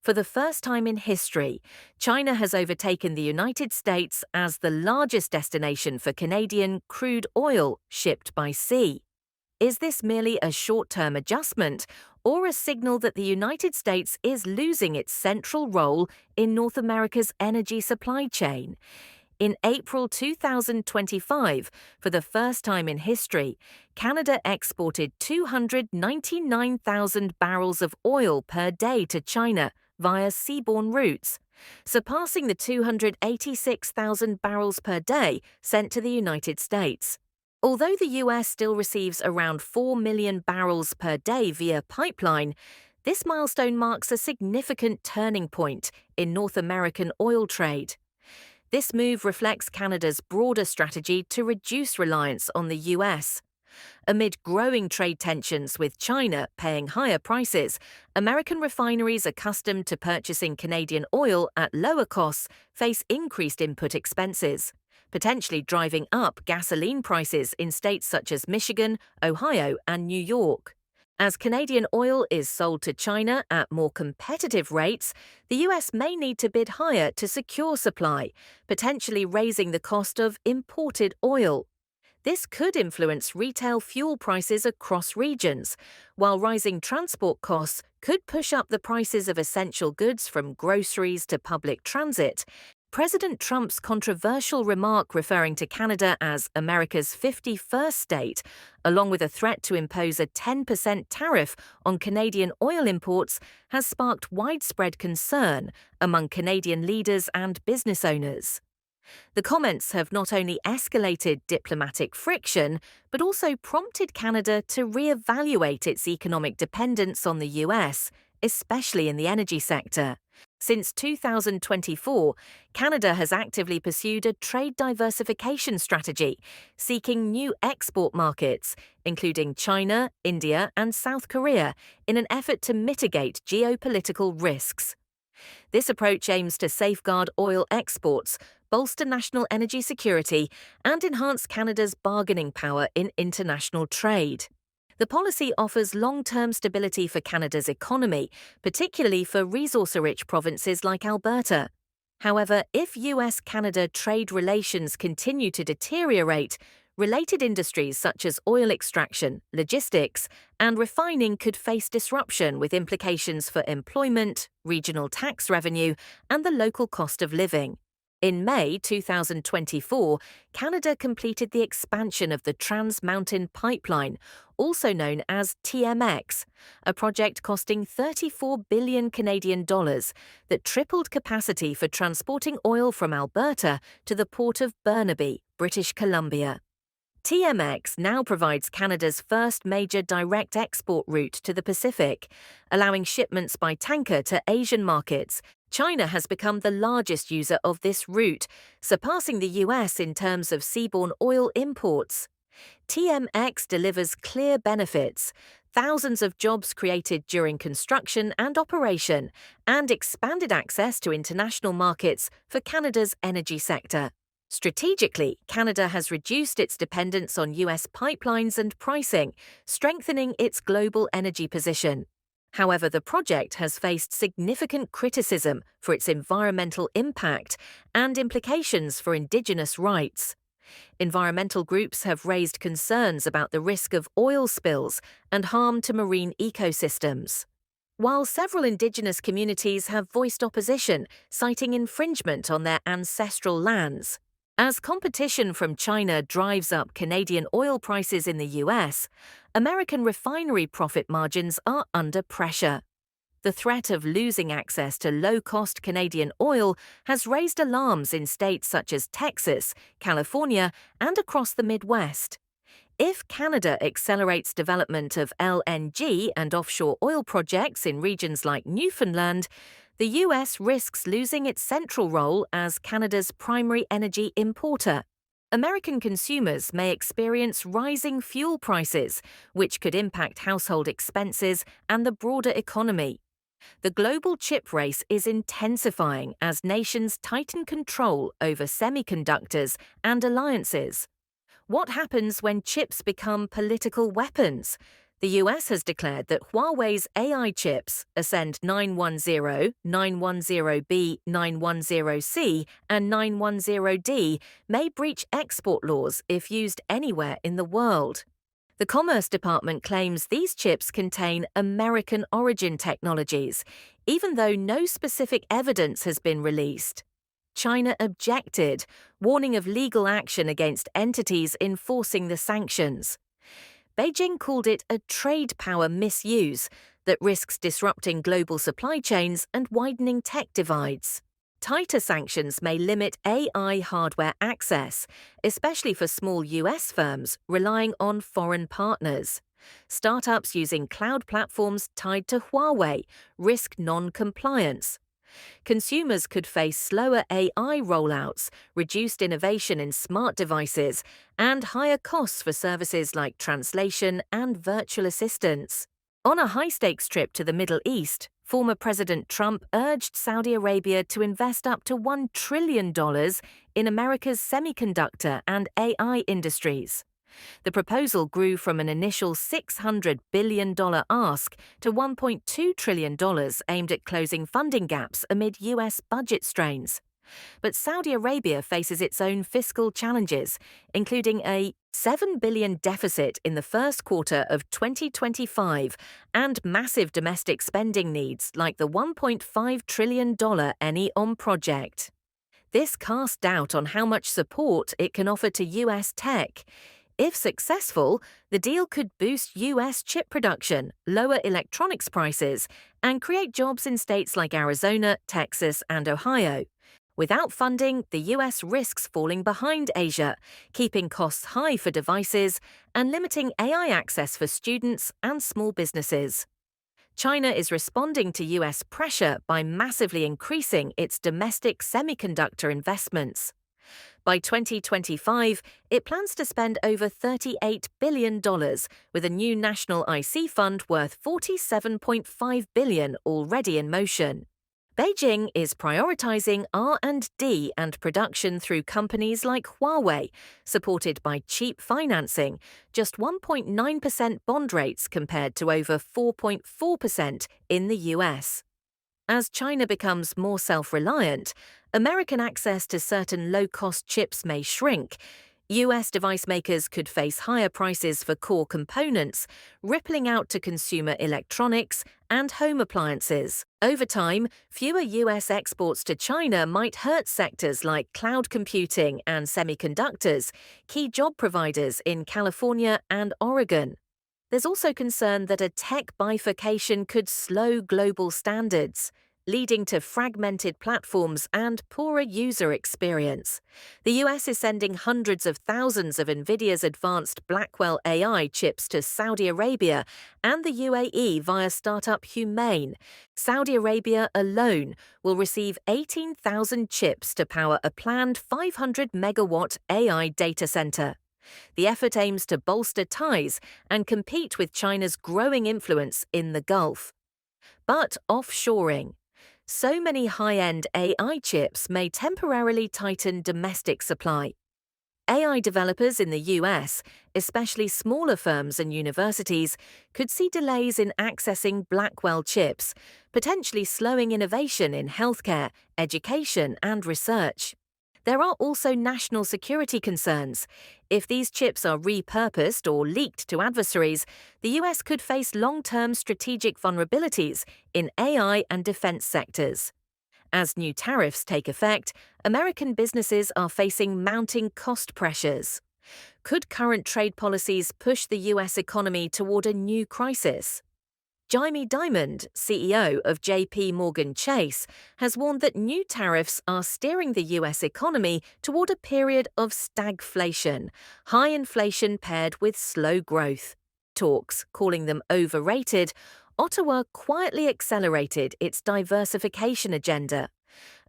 For the first time in history, China has overtaken the United States as the largest destination for Canadian crude oil shipped by sea. Is this merely a short-term adjustment or a signal that the United States is losing its central role in North America's energy supply chain? In April 2025, for the first time in history, Canada exported 299,000 barrels of oil per day to China via seaborne routes, surpassing the 286,000 barrels per day sent to the United States. Although the US still receives around 4 million barrels per day via pipeline, this milestone marks a significant turning point in North American oil trade. This move reflects Canada's broader strategy to reduce reliance on the US. Amid growing trade tensions with China paying higher prices, American refineries accustomed to purchasing Canadian oil at lower costs face increased input expenses, potentially driving up gasoline prices in states such as Michigan, Ohio, and New York. As Canadian oil is sold to China at more competitive rates, the US may need to bid higher to secure supply, potentially raising the cost of imported oil. This could influence retail fuel prices across regions, while rising transport costs could push up the prices of essential goods from groceries to public transit. President Trump's controversial remark referring to Canada as America's 51st state, along with a threat to impose a 10% tariff on Canadian oil imports, has sparked widespread concern among Canadian leaders and business owners. The comments have not only escalated diplomatic friction, but also prompted Canada to re-evaluate its economic dependence on the US, especially in the energy sector. Since 2024, Canada has actively pursued a trade diversification strategy, seeking new export markets, including China, India, and South Korea, in an effort to mitigate geopolitical risks. This approach aims to safeguard oil exports, bolster national energy security, and enhance Canada's bargaining power in international trade. The policy offers long-term stability for Canada's economy, particularly for resource-rich provinces like Alberta. However, if US-Canada trade relations continue to deteriorate, related industries such as oil extraction, logistics, and refining could face disruption with implications for employment, regional tax revenue, and the local cost of living. In May 2024, Canada completed the expansion of the Trans Mountain Pipeline, also known as TMX, a project costing 34 billion Canadian dollars that tripled capacity for transporting oil from Alberta to the port of Burnaby, British Columbia. TMX now provides Canada's first major direct export route to the Pacific, allowing shipments by tanker to Asian markets. China has become the largest user of this route, surpassing the US in terms of seaborne oil imports. TMX delivers clear benefits: thousands of jobs created during construction and operation, and expanded access to international markets for Canada's energy sector. Strategically, Canada has reduced its dependence on US pipelines and pricing, strengthening its global energy position. However, the project has faced significant criticism for its environmental impact and implications for Indigenous rights. Environmental groups have raised concerns about the risk of oil spills and harm to marine ecosystems. While several Indigenous communities have voiced opposition, citing infringement on their ancestral lands. As competition from China drives up Canadian oil prices in the US, American refinery profit margins are under pressure. The threat of losing access to low-cost Canadian oil has raised alarms in states such as Texas, California, and across the Midwest. If Canada accelerates development of LNG and offshore oil projects in regions like Newfoundland, the US risks losing its central role as Canada's primary energy importer. American consumers may experience rising fuel prices, which could impact household expenses and the broader economy. The global chip race is intensifying as nations tighten control over semiconductors and alliances. What happens when chips become political weapons? The US has declared that Huawei's AI chips, Ascend 910, 910B, 910C, and 910D, may breach export laws if used anywhere in the world. The Commerce Department claims these chips contain American origin technologies, even though no specific evidence has been released. China objected, warning of legal action against entities enforcing the sanctions. Beijing called it a trade power misuse that risks disrupting global supply chains and widening tech divides. Tighter sanctions may limit AI hardware access, especially for small US firms relying on foreign partners. Startups using cloud platforms tied to Huawei risk non-compliance. Consumers could face slower AI rollouts, reduced innovation in smart devices, and higher costs for services like translation and virtual assistants. On a high-stakes trip to the Middle East, former President Trump urged Saudi Arabia to invest up to $1 trillion in America's semiconductor and AI industries. The proposal grew from an initial $600 billion ask to $1.2 trillion aimed at closing funding gaps amid US budget strains. But Saudi Arabia faces its own fiscal challenges, including a $7 billion deficit in the first quarter of 2025 and massive domestic spending needs like the $1.5 trillion NEOM project. This casts doubt on how much support it can offer to US tech. If successful, the deal could boost US chip production, lower electronics prices, and create jobs in states like Arizona, Texas, and Ohio. Without funding, the US risks falling behind Asia, keeping costs high for devices and limiting AI access for students and small businesses. China is responding to US pressure by massively increasing its domestic semiconductor investments. By 2025, it plans to spend over $38 billion, with a new national IC fund worth $47.5 billion already in motion. Beijing is prioritizing R&D and production through companies like Huawei, supported by cheap financing, just 1.9% bond rates compared to over 4.4% in the US. As China becomes more self-reliant, American access to certain low-cost chips may shrink. US device makers could face higher prices for core components, rippling out to consumer electronics and home appliances. Over time, fewer US exports to China might hurt sectors like cloud computing and semiconductors, key job providers in California and Oregon. There's also concern that a tech bifurcation could slow global standards, leading to fragmented platforms and poorer user experience. The US is sending hundreds of thousands of NVIDIA's advanced Blackwell AI chips to Saudi Arabia and the UAE via startup Humane. Saudi Arabia alone will receive 18,000 chips to power a planned 500-megawatt AI data center. The effort aims to bolster ties and compete with China's growing influence in the Gulf. But offshoring. So many high-end AI chips may temporarily tighten domestic supply. AI developers in the US, especially smaller firms and universities, could see delays in accessing Blackwell chips, potentially slowing innovation in healthcare, education, and research. There are also national security concerns. If these chips are repurposed or leaked to adversaries, the US could face long-term strategic vulnerabilities in AI and defense sectors. As new tariffs take effect, American businesses are facing mounting cost pressures. Could current trade policies push the US economy toward a new crisis? Jamie Dimon, CEO of JP Morgan Chase, has warned that new tariffs are steering the US economy toward a period of stagflation, high inflation paired with slow growth. Talks, calling them overrated, Ottawa quietly accelerated its diversification agenda.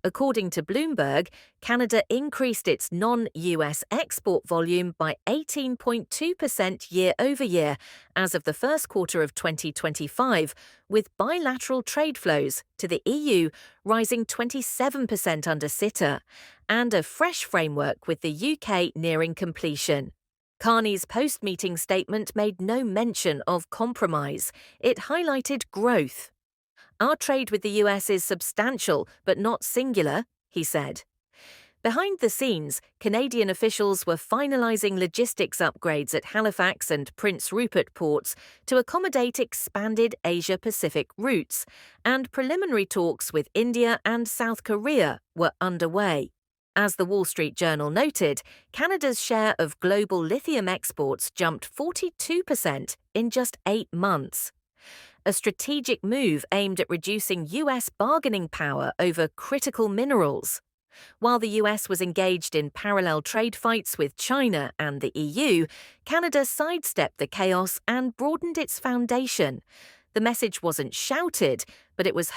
According to Bloomberg, Canada increased its non-US export volume by 18.2% year-over-year as of the first quarter of 2025, with bilateral trade flows to the EU rising 27% under CITA, and a fresh framework with the UK nearing completion. Carney's post-meeting statement made no mention of compromise. It highlighted growth. "Our trade with the US is substantial, but not singular," he said. Behind the scenes, Canadian officials were finalizing logistics upgrades at Halifax and Prince Rupert ports to accommodate expanded Asia-Pacific routes, and preliminary talks with India and South Korea were underway. As the Wall Street Journal noted, Canada's share of global lithium exports jumped 42% in just 8 months. A strategic move aimed at reducing US bargaining power over critical minerals. While the US was engaged in parallel trade fights with China and the EU, Canada sidestepped the chaos and broadened its foundation. The message wasn't shouted, but it was